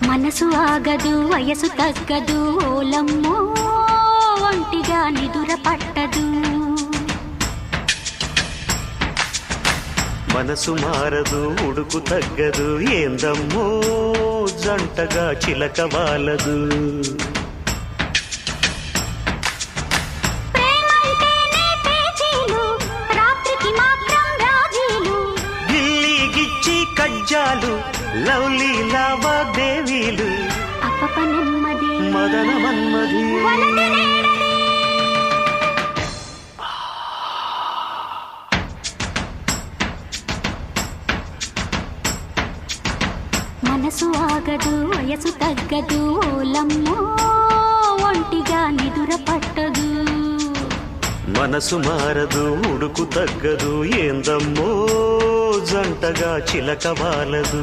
మనసు ఆగదు వయసు తగ్గదు ఓలమ్మో ఒంటిగా నిదుర పట్టదు. మనసు మారదు ఉడుకు తగ్గదు ఏందమ్మో జంటగా చిలక వాలదు. గిల్లి కజ్జాలు లవ్లీ లావాదేవీలు అప్పప నెమ్మది మదన మన్మది. మనసు ఆగదు వయసు తగ్గదు ఓలమ్మో ఒంటిగా నిదుర పట్టదు. మనసు మారదు ఉడుకు తగ్గదు ఏందమ్మో జంటగా చిలక వాలదు.